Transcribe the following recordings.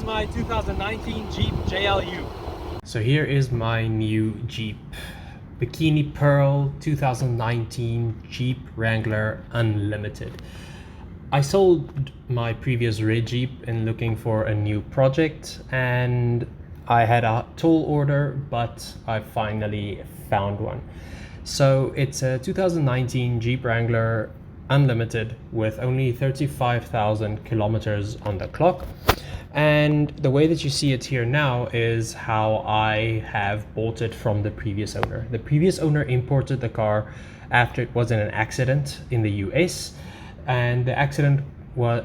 is my 2019 Jeep JLU. So here is my new Jeep. Bikini Pearl 2019 Jeep Wrangler Unlimited. I sold my previous red Jeep in looking for a new project, and I had a tall order, but I finally found one. So it's a 2019 Jeep Wrangler Unlimited with only 35,000 kilometers on the clock. And the way that you see it here now is how I have bought it from the previous owner. The previous owner imported the car after it was in an accident in the US, and the accident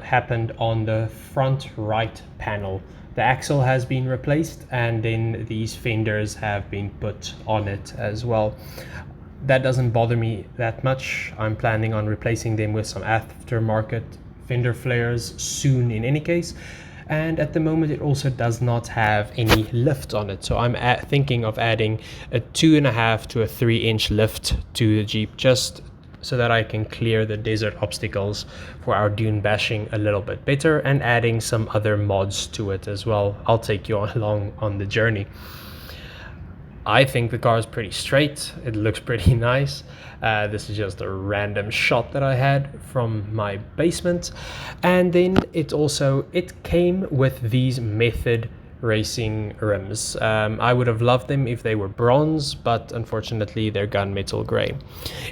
happened on the front right panel. The axle has been replaced, and then these fenders have been put on it as well. That doesn't bother me that much. I'm planning on replacing them with some aftermarket fender flares soon in any case. And at the moment it also does not have any lift on it, so I'm thinking of adding a 2.5 to a 3-inch lift to the Jeep, just so that I can clear the desert obstacles for our dune bashing a little bit better, and adding some other mods to it as well. I'll take you along on the journey. I think the car is pretty straight. It looks pretty nice. This is just a random shot that I had from my basement. And then it came with these Method racing rims. I would have loved them if they were bronze, but unfortunately they're gunmetal gray.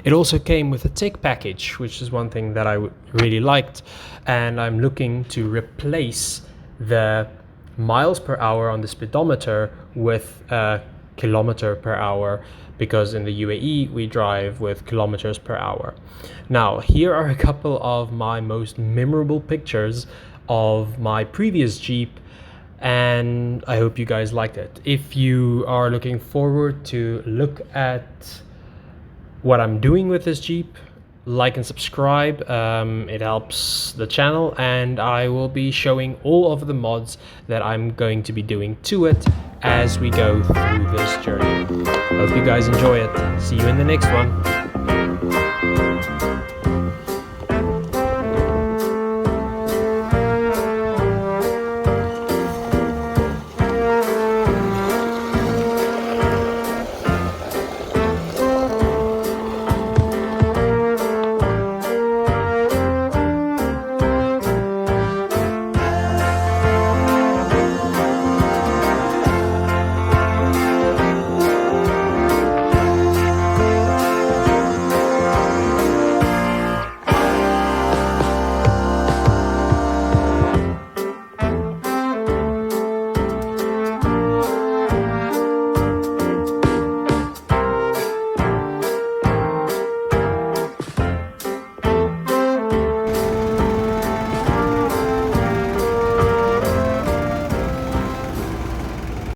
It also came with a tech package, which is one thing that I really liked, and I'm looking to replace the miles per hour on the speedometer with kilometer per hour, because in the UAE we drive with kilometers per hour. Now, here are a couple of my most memorable pictures of my previous Jeep, and I hope you guys liked it. If you are looking forward to look at what I'm doing with this Jeep, like and subscribe. It helps the channel, and I will be showing all of the mods that I'm going to be doing to it as we go through this journey. Hope you guys enjoy it. See you in the next one.